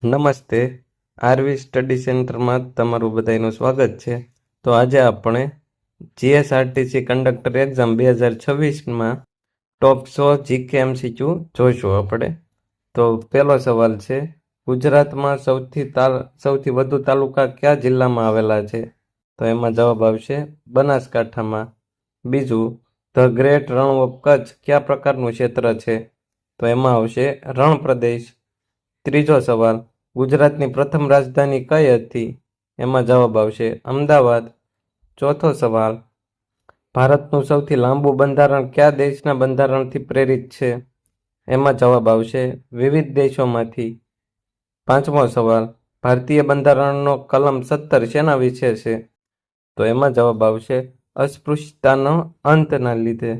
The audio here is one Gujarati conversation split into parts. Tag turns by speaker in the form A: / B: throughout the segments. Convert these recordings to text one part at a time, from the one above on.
A: નમસ્તે. આરવી સ્ટડી સેન્ટરમાં તમારું બધાનું સ્વાગત છે. તો આજે આપણે જીએસઆરટીસી કંડક્ટર એક્ઝામ 2026માં ટોપ 100 જીકે એમસીક્યુ જોઈશું આપણે. તો પહેલો સવાલ છે, ગુજરાતમાં સૌથી વધુ તાલુકા કયા જિલ્લામાં આવેલા છે? તો એમાં જવાબ આવશે બનાસકાંઠામાં. બીજું, the great Rann of Kutch કયા પ્રકારનું ક્ષેત્ર છે? તો એમાં આવશે રણ પ્રદેશ. ત્રીજો સવાલ, ગુજરાતની પ્રથમ રાજધાની કઈ હતી? એમાં જવાબ આવશે અમદાવાદ. ચોથો સવાલ, ભારતનું સૌથી લાંબુ બંધારણ કયા દેશના બંધારણથી પ્રેરિત છે? એમાં જવાબ આવશે વિવિધ દેશોમાંથી. પાંચમો સવાલ, ભારતીય બંધારણનો કલમ 17 શેના વિશે છે? તો એમાં જવાબ આવશે અસ્પૃશ્યતાનો અંતના લીધે.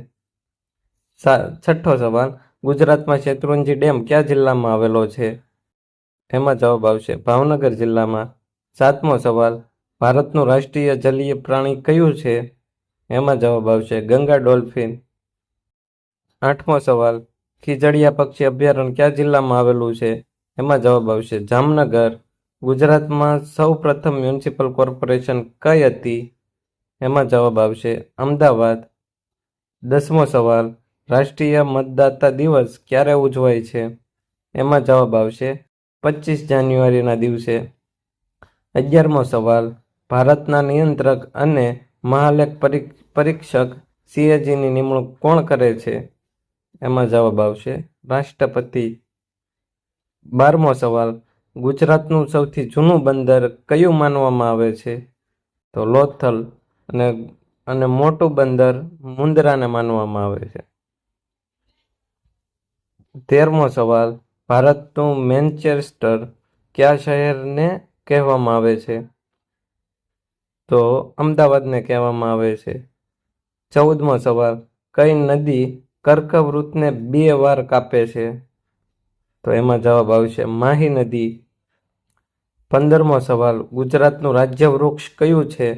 A: છઠ્ઠો સવાલ, ગુજરાતમાં શેત્રુંજી ડેમ કયા જિલ્લામાં આવેલો છે? એમાં જવાબ આવશે ભાવનગર જિલ્લામાં. સાતમો સવાલ, ભારતનું રાષ્ટ્રીય જલીય પ્રાણી કયું છે? એમાં જવાબ આવશે ગંગા ડોલ્ફિન. આઠમો સવાલ, ખીજડીયા પક્ષી અભયારણ્ય કયા જિલ્લામાં આવેલું છે? એમાં જવાબ આવશે જામનગર. ગુજરાતમાં સૌ પ્રથમ મ્યુનિસિપલ કોર્પોરેશન કઈ હતી? એમાં જવાબ આવશે અમદાવાદ. 10મો સવાલ, રાષ્ટ્રીય મતદાતા દિવસ ક્યારે ઉજવાય છે? એમાં જવાબ આવશે 25 જાન્યુઆરીના દિવસે. 11મો સવાલ, ભારતના નિયંત્રક અને મહાલેખ પરીક્ષક સીએજીની નિમણૂક કોણ કરે છે? એમાં જવાબ આવશે રાષ્ટ્રપતિ. 12મો સવાલ, ગુજરાતનું સૌથી જૂનું બંદર કયું માનવામાં આવે છે? તો લોથલ. અને મોટું બંદર મુન્દ્રાને માનવામાં આવે છે. 13મો સવાલ, ભારતનું મેન્ચેસ્ટર કયા શહેરને કહેવામાં આવે છે? તો અમદાવાદને કહેવામાં આવે છે. 14મો સવાલ, કઈ નદી કર્કવૃતને 2 વાર કાપે છે? તો એમાં જવાબ આવશે માહી નદી. 15મો સવાલ, ગુજરાતનું રાજ્ય વૃક્ષ કયું છે?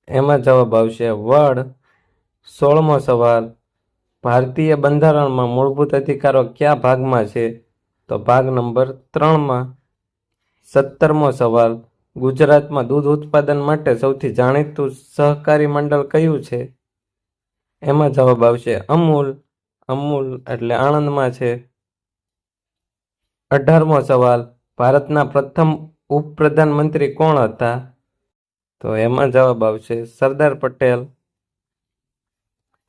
A: એમાં જવાબ આવશે વડ. 16મો સવાલ, ભારતીય બંધારણમાં મૂળભૂત અધિકારો કયા ભાગમાં છે? તો ભાગ નંબર 3માં. 17મો સવાલ, ગુજરાતમાં દૂધ ઉત્પાદન માટે સૌથી જાણીતું સહકારી મંડળ કયું છે? એમાં જવાબ આવશે અમૂલ. અમૂલ એટલે આણંદમાં છે. 18મો સવાલ, ભારતના પ્રથમ ઉપપ્રધાનમંત્રી કોણ હતા? તો એમાં જવાબ આવશે સરદાર પટેલ.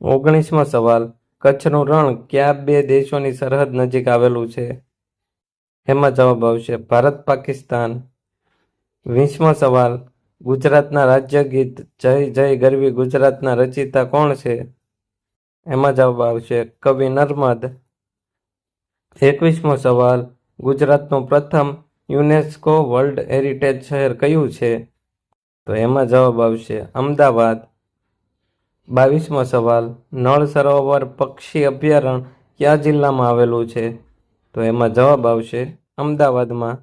A: 19મો સવાલ, કચ્છનું રણ કયા 2 દેશોની સરહદ નજીક આવેલું છે? એમાં જવાબ આવશે ભારત પાકિસ્તાન. 20મો સવાલ, ગુજરાતના રાજ્ય ગીત જય જય ગરવી ગુજરાતના રચિતા કોણ છે? એમાં જવાબ આવશે કવિ નર્મદ. 21મો સવાલ, ગુજરાતનું પ્રથમ યુનેસ્કો વર્લ્ડ હેરિટેજ શહેર કયું છે? તો એમાં જવાબ આવશે અમદાવાદ. 22મો સવાલ, નળ સરોવર પક્ષી અભયારણ્ય કયા જિલ્લામાં આવેલું છે? તો એમાં જવાબ આવશે અમદાવાદમાં.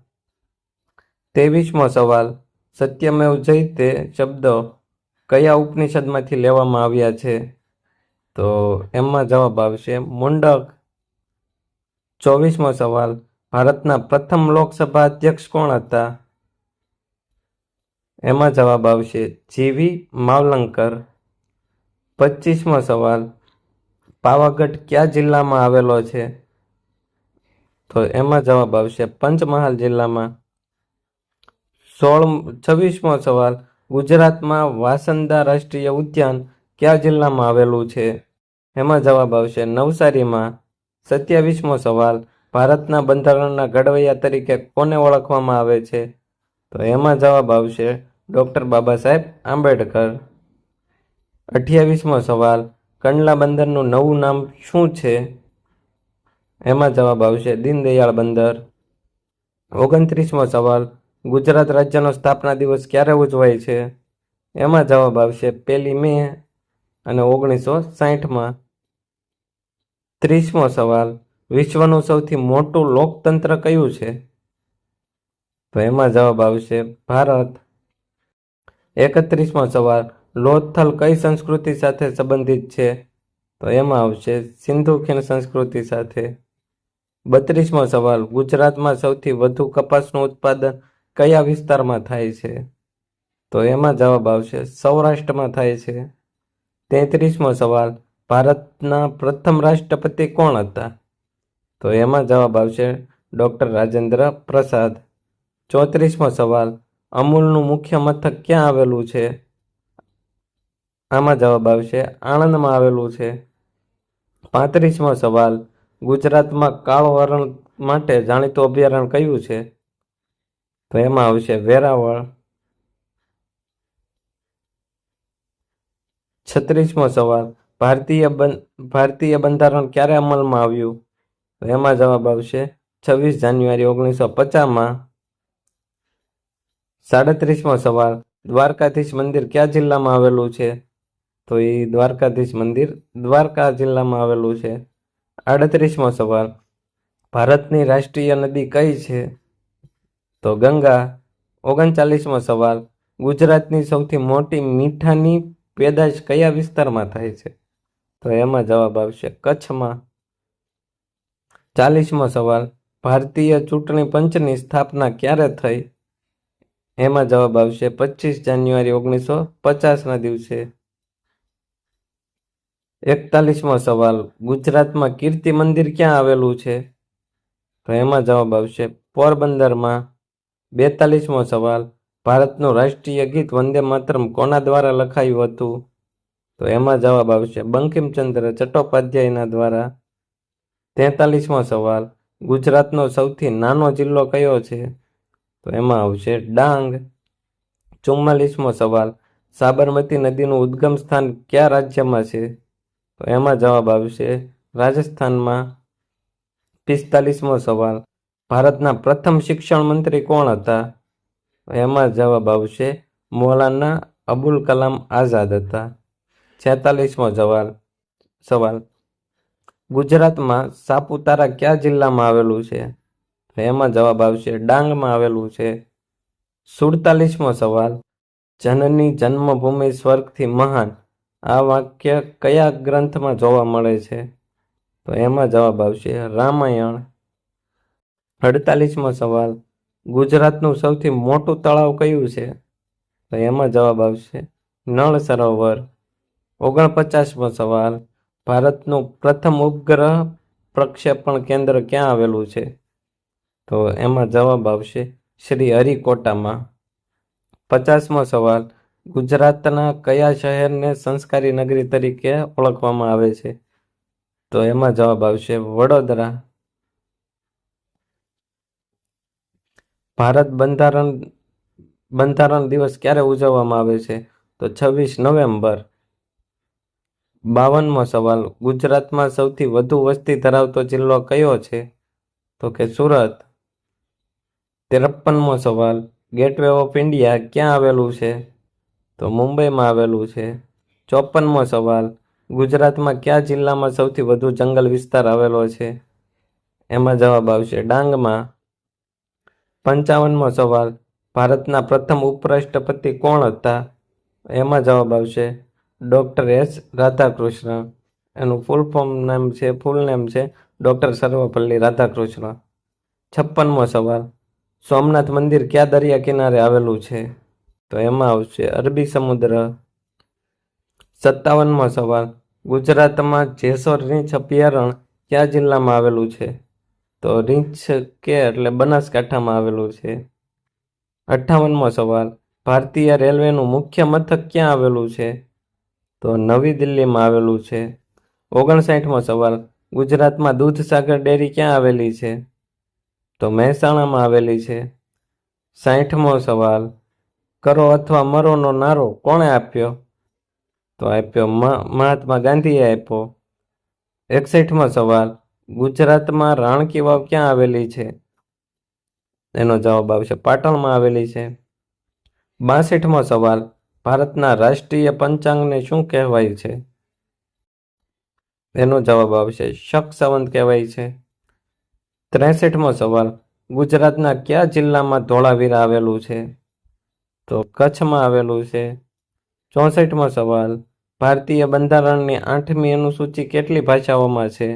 A: 23મો સવાલ, સત્યમેવ જયતે શબ્દો કયા ઉપનિષદમાંથી લેવામાં આવ્યા છે? તો એમાં જવાબ આવશે મુંડક. 24મો સવાલ, ભારતના પ્રથમ લોકસભા અધ્યક્ષ કોણ હતા? એમાં જવાબ આવશે જીવી માવલંકર. 25મો સવાલ, પાવાગઢ કયા જિલ્લામાં આવેલો છે? તો એમાં જવાબ આવશે પંચમહાલ જિલ્લામાં. 26મો સવાલ, ગુજરાતમાં વાંસદા રાષ્ટ્રીય ઉદ્યાન કયા જિલ્લામાં આવેલું છે? એમાં જવાબ આવશે નવસારીમાં. 27મો સવાલ, ભારતના બંધારણના ઘડવૈયા તરીકે કોને ઓળખવામાં આવે છે? તો એમાં જવાબ આવશે ડૉક્ટર બાબા સાહેબ આંબેડકર. 28મો સવાલ, કંડલા બંદરનું નવું નામ શું છે? એમાં જવાબ આવશે દીનદયાળ બંદર. 29મો સવાલ, ગુજરાત રાજ્યનો સ્થાપના દિવસ ક્યારે ઉજવાય છે? એમાં જવાબ આવશે 1 મે અને 1960માં. 30મો સવાલ, વિશ્વનું સૌથી મોટું લોકતંત્ર કયું છે? તો એમાં જવાબ આવશે ભારત. 31મો સવાલ, લોથલ કઈ સંસ્કૃતિ સાથે સંબંધિત છે? તો એમાં આવશે સિંધુ ખીણ સંસ્કૃતિ સાથે. 32મો સવાલ, ગુજરાતમાં સૌથી વધુ કપાસનું ઉત્પાદન કયા વિસ્તારમાં થાય છે? તો એમાં જવાબ આવશે સૌરાષ્ટ્રમાં થાય છે. 33મો સવાલ, ભારતના પ્રથમ રાષ્ટ્રપતિ કોણ હતા? તો એમાં જવાબ આવશે ડોક્ટર રાજેન્દ્ર પ્રસાદ. 34મો સવાલ, અમૂલનું મુખ્ય મથક ક્યાં આવેલું છે? આમાં જવાબ આવશે આણંદમાં આવેલું છે. 35મો સવાલ, ગુજરાતમાં કાળો હરણ માટે જાણીતું અભયારણ્ય કયું છે? તો એમાં આવશે વેરાવળ. 36મો સવાલ, ભારતીય બંધારણ ક્યારે અમલમાં આવ્યું? તો એમાં જવાબ આવશે 26 જાન્યુઆરી 1950માં. 37મો સવાલ, દ્વારકાધીશ મંદિર કયા જિલ્લામાં આવેલું છે? તો એ દ્વારકાધીશ મંદિર દ્વારકા જિલ્લામાં આવેલું છે. 38મો સવાલ, ભારતની રાષ્ટ્રીય નદી કઈ છે? તો ગંગા. 39મો સવાલ, ગુજરાતની સૌથી મોટી મીઠાની પેદાશ કયા વિસ્તારમાં થાય છે? તો એમાં જવાબ આવશે કચ્છમાં. 40મો સવાલ, ભારતીય ચૂંટણી પંચની સ્થાપના ક્યારે થઈ? એમાં જવાબ આવશે 25 જાન્યુઆરી 1950ના દિવસે. 41મો સવાલ, ગુજરાતમાં કીર્તિ મંદિર ક્યાં આવેલું છે? તો એમાં જવાબ આવશે પોરબંદરમાં. 42મો સવાલ, ભારતનું રાષ્ટ્રીય ગીત વંદે માતરમ કોના દ્વારા લખાયું હતું? તો એમાં જવાબ આવશે બંકિમચંદ્ર ચટ્ટોપાધ્યાયના દ્વારા. 43મો સવાલ, ગુજરાતનો સૌથી નાનો જિલ્લો કયો છે? તો એમાં આવશે ડાંગ. 44મો સવાલ, સાબરમતી નદીનું ઉદ્ગમ સ્થાન કયા રાજ્યમાં છે? તો એમાં જવાબ આવશે રાજસ્થાનમાં. 45મો સવાલ, ભારતના પ્રથમ શિક્ષણ મંત્રી કોણ હતા? એમાં જવાબ આવશે મૌલાના અબુલ કલામ આઝાદ હતા. 46મો સવાલ, ગુજરાતમાં સાપુતારા કયા જિલ્લામાં આવેલું છે? એમાં જવાબ આવશે ડાંગમાં આવેલું છે. 47મો સવાલ, જનની જન્મભૂમિ સ્વર્ગથી મહાન આ વાક્ય કયા ગ્રંથમાં જોવા મળે છે? તો એમાં જવાબ આવશે રામાયણ. 48મો સવાલ, ગુજરાતનું સૌથી મોટું તળાવ કયું છે? તો એમાં જવાબ આવશે નળ સરોવર. 49મો સવાલ, ભારતનું પ્રથમ ઉપગ્રહ પ્રક્ષેપણ કેન્દ્ર ક્યાં આવેલું છે? તો એમાં જવાબ આવશે શ્રી હરિકોટામાં. 50મો સવાલ, ગુજરાતના કયા શહેરને સંસ્કારી નગરી તરીકે ઓળખવામાં આવે છે? તો એમાં જવાબ આવશે વડોદરા. ભારત બંધારણ દિવસ ક્યારે ઉજવવામાં આવે છે? તો 26 નવેમ્બર. 52મો સવાલ, ગુજરાતમાં સૌથી વધુ વસ્તી ધરાવતો જિલ્લો કયો છે? તો કે સુરત. 53મો સવાલ, ગેટવે ઓફ ઇન્ડિયા ક્યાં આવેલું છે? તો મુંબઈમાં આવેલું છે. 54મો સવાલ, ગુજરાતમાં કયા જિલ્લામાં સૌથી વધુ જંગલ વિસ્તાર આવેલો છે? એમાં જવાબ આવશે ડાંગમાં. 55મો સવાલ, ભારતના પ્રથમ ઉપરાષ્ટ્રપતિ કોણ હતા? એમાં જવાબ આવશે ડોક્ટર એસ રાધાકૃષ્ણ. એનું ફૂલ નેમ છે ડોક્ટર સર્વપલ્લી રાધાકૃષ્ણ. 56મો સવાલ, સોમનાથ મંદિર કયા દરિયા કિનારે આવેલું છે? તો એમાં આવશે અરબી સમુદ્ર. 57મો સવાલ, ગુજરાતમાં જેસોર રીંછ અભયારણ્ય કયા જિલ્લામાં આવેલું છે? તો રીંછ એટલે બનાસકાંઠામાં આવેલું છે. 58મો સવાલ, ભારતીય રેલવેનું મુખ્ય મથક ક્યાં આવેલું છે? તો નવી દિલ્હીમાં આવેલું છે. 59મો સવાલ, ગુજરાતમાં દૂધસાગર ડેરી ક્યાં આવેલી છે? તો મહેસાણામાં આવેલી છે. 60મો સવાલ, કરો અથવા મરોનો નારો કોણે આપ્યો? તો આપ્યો મહાત્મા ગાંધીએ આપ્યો. 61મો સવાલ, ગુજરાતમાં રાણકી વાવ ક્યાં આવેલી છે? એનો જવાબ આવશે પાટણમાં આવેલી છે. 62મો સવાલ, ભારતના રાષ્ટ્રીય પંચાંગને શું કહેવાય છે? એનો જવાબ આવશે શક સંવત કહેવાય છે. 63મો સવાલ, ગુજરાતના કયા જિલ્લામાં ધોળાવીરા આવેલું છે? તો કચ્છમાં આવેલું છે. 64મો સવાલ, ભારતીય બંધારણની 8મી અનુસૂચિ કેટલી ભાષાઓમાં છે?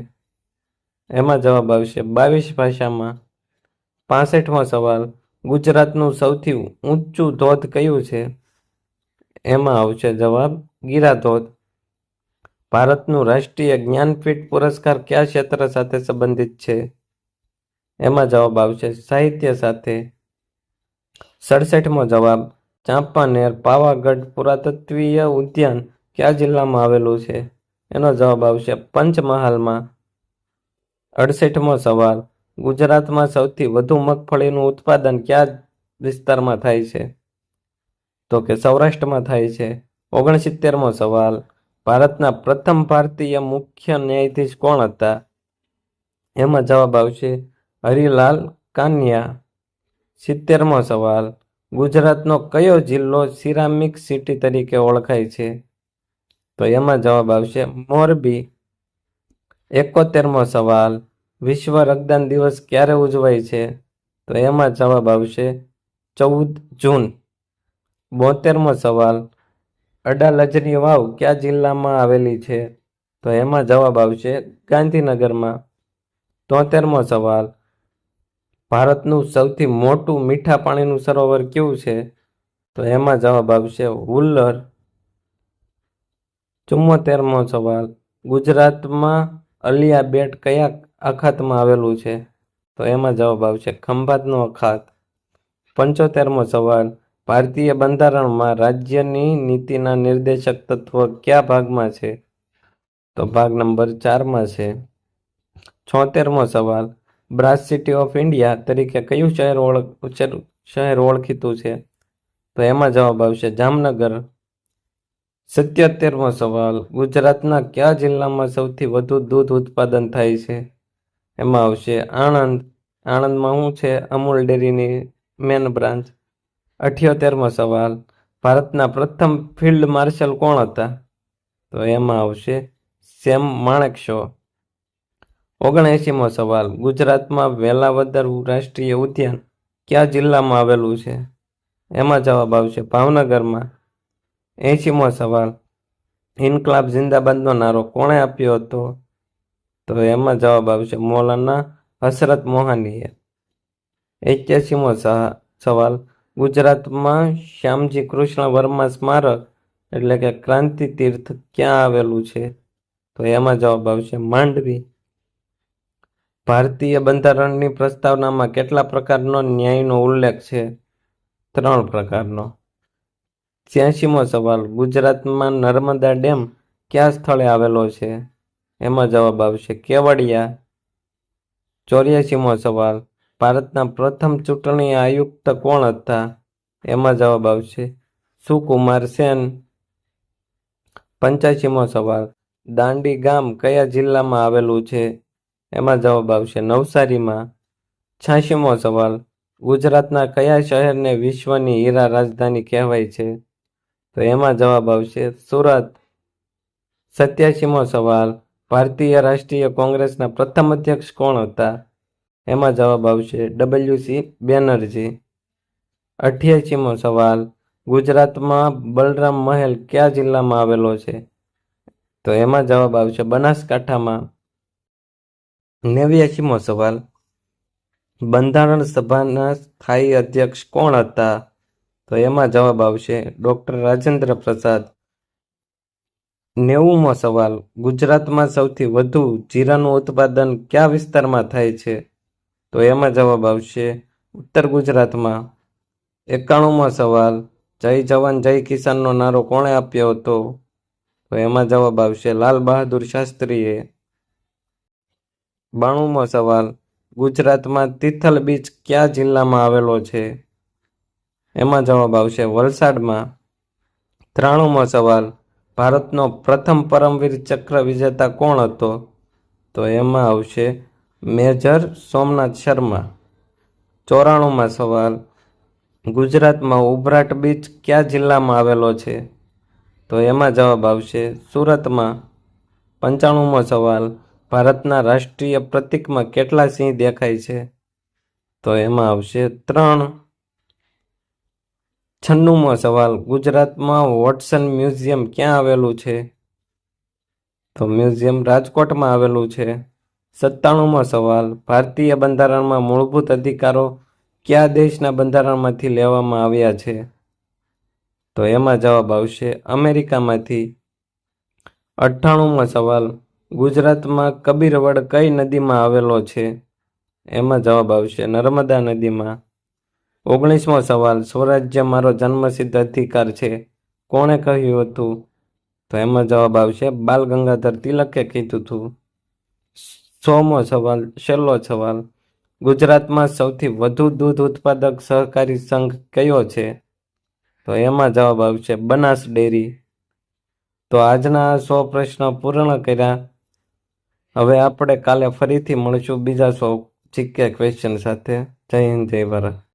A: એમાં જવાબ આવશે 22 ભાષામાં. 65મો સવાલ, ગુજરાતનું સૌથી ઊંચું ધોધ કયું છે? એમાં આવશે જવાબ ગીરા ધોધ. ભારતનું રાષ્ટ્રીય જ્ઞાનપીઠ પુરસ્કાર કયા ક્ષેત્ર સાથે સંબંધિત છે? એમાં જવાબ આવશે સાહિત્ય સાથે. 67મો જવાબ, ચાંપાનેર પાવાગઢ પુરાતત્વીય ઉદ્યાન કયા જિલ્લામાં આવેલું છે? એનો જવાબ આવશે પંચમહાલમાં. 68મો સવાલ, ગુજરાતમાં સૌથી વધુ મગફળીનું ઉત્પાદન કયા વિસ્તારમાં થાય છે? તો કે સૌરાષ્ટ્રમાં થાય છે. 69મો સવાલ, ભારતના પ્રથમ ભારતીય મુખ્ય ન્યાયાધીશ કોણ હતા? એમાં જવાબ આવશે હરિલાલ કાનિયા. 70મો સવાલ, ગુજરાતનો કયો જિલ્લો સિરામિક સિટી તરીકે ઓળખાય છે? તો એમાં જવાબ આવશે મોરબી. 71મો સવાલ, વિશ્વ રક્તદાન દિવસ ક્યારે ઉજવાય છે? તો એમાં જવાબ આવશે 14 જૂન. 72મો સવાલ, અડાલજની વાવ કયા જિલ્લામાં આવેલી છે? તો એમાં જવાબ આવશે ગાંધીનગરમાં. 73મો સવાલ, ભારતનું સૌથી મોટું મીઠા પાણીનું સરોવર કયું છે? તો એમાં જવાબ આવશે હુલ્લર. 74મો સવાલ, ગુજરાતમાં અલિયા બેટ કયા અખાતમાં આવેલું છે? તો એમાં જવાબ આવશે ખંભાતનો અખાત. 75મો સવાલ, ભારતીય બંધારણમાં રાજ્યની નીતિના નિર્દેશક તત્વ કયા ભાગમાં છે? તો ભાગ નંબર 4માં છે. 76મો સવાલ, બ્રાસ સિટી ઓફ ઇન્ડિયા તરીકે કયું શહેર ઓળખીતું છે? તો એમાં જવાબ આવશે જામનગર. 77મો સવાલ, ગુજરાતના કયા જિલ્લામાં સૌથી વધુ દૂધ ઉત્પાદન થાય છે? એમાં આવશે આણંદ. આણંદમાં શું છે? અમૂલ ડેરીની મેન બ્રાન્ચ. 78મો સવાલ, ભારતના પ્રથમ ફિલ્ડ માર્શલ કોણ હતા? તો એમાં આવશે સેમ માણેકશો. 79મો સવાલ, ગુજરાતમાં વેલાવદર રાષ્ટ્રીય ઉદ્યાન કયા જિલ્લામાં આવેલું છે? એમાં જવાબ આવશે ભાવનગરમાં. 80મો સવાલ, ઇન્કલાબ જિંદાબાદનો નારો કોણે આપ્યો હતો? તો એમાં જવાબ આવશે મૌલાના હસરત મોહાનીએ. 81મો સવાલ, ગુજરાતમાં શ્યામજી કૃષ્ણ વર્મા સ્મારક એટલે કે ક્રાંતિ તીર્થ ક્યાં આવેલું છે? તો એમાં જવાબ આવશે માંડવી. ભારતીય બંધારણની પ્રસ્તાવનામાં કેટલા પ્રકારનો ન્યાયનો ઉલ્લેખ છે? 3 પ્રકારનો. 86મો સવાલ, ગુજરાતમાં નર્મદા ડેમ કયા સ્થળે આવેલો છે? એમાં જવાબ આવશે કેવડિયા. 84મો સવાલ, ભારતના પ્રથમ ચૂંટણી આયુક્ત કોણ હતા? એમાં જવાબ આવશે સુકુમાર સેન. 85મો સવાલ, દાંડી ગામ કયા જિલ્લામાં આવેલું છે? એમાં જવાબ આવશે નવસારીમાં. 86મો સવાલ, ગુજરાતના કયા શહેરને વિશ્વની હીરા રાજધાની કહેવાય છે? તો એમાં જવાબ આવશે સુરત. 87મો સવાલ, ભારતીય રાષ્ટ્રીય કોંગ્રેસના પ્રથમ અધ્યક્ષ કોણ હતા? એમાં જવાબ આવશે WC બેનર્જી. 88મો સવાલ, ગુજરાતમાં બલરામ મહેલ કયા જિલ્લામાં આવેલો છે? તો એમાં જવાબ આવશે બનાસકાંઠામાં. 89મો સવાલ, બંધારણ સભાના સ્થાયી અધ્યક્ષ કોણ હતા? તો એમાં જવાબ આવશે ડોક્ટર રાજેન્દ્ર પ્રસાદ. 90મો સવાલ, ગુજરાતમાં સૌથી વધુ જીરાનું ઉત્પાદન કયા વિસ્તારમાં થાય છે? તો એમાં જવાબ આવશે ઉત્તર ગુજરાતમાં. 91મો સવાલ, જય જવાન જય કિસાનનો નારો કોણે આપ્યો હતો? તો એમાં જવાબ આવશે લાલ બહાદુર શાસ્ત્રીએ. 92મો સવાલ, ગુજરાતમાં તિથલ બીચ કયા જિલ્લામાં આવેલો છે? એમાં જવાબ આવશે વલસાડમાં. 93મો સવાલ, ભારતનો પ્રથમ પરમવીર ચક્ર વિજેતા કોણ હતો? તો એમાં આવશે મેજર સોમનાથ શર્મા. 94મો સવાલ, ગુજરાતમાં ઉભરાટ બીચ કયા જિલ્લામાં આવેલો છે? તો એમાં જવાબ આવશે સુરતમાં. 95મો સવાલ, ભારતના રાષ્ટ્રીય પ્રતીકમાં કેટલા સિંહ દેખાય છે? તો એમાં આવશે 3. 96મો સવાલ, ગુજરાતમાં વોટસન મ્યુઝિયમ ક્યાં આવેલું છે? તો મ્યુઝિયમ રાજકોટમાં આવેલું છે. 97મો સવાલ, ભારતીય બંધારણમાં મૂળભૂત અધિકારો કયા દેશના બંધારણમાંથી લેવામાં આવ્યા છે? તો એમાં જવાબ આવશે અમેરિકામાંથી. 98મો સવાલ, ગુજરાતમાં કબીરવડ કઈ નદીમાં આવેલો છે? એમાં જવાબ આવશે નર્મદા નદીમાં. 19મો સવાલ, સ્વરાજ્ય મારો જન્મસિદ્ધ અધિકાર છે, કોણે કહ્યું હતું? તો એમાં જવાબ આવશે બાલ ગંગાધર તિલકે કીધું હતું. 100મો સવાલ, છેલ્લો સવાલ, ગુજરાતમાં સૌથી વધુ દૂધ ઉત્પાદક સહકારી સંઘ કયો છે? તો એમાં જવાબ આવશે બનાસ ડેરી. તો આજના 100 પ્રશ્નો પૂર્ણ કર્યા. હવે આપણે કાલે ફરીથી મળશું બીજા 100 જીકે ક્વેશ્ચન સાથે. જય હિન્દ, જય ભારત.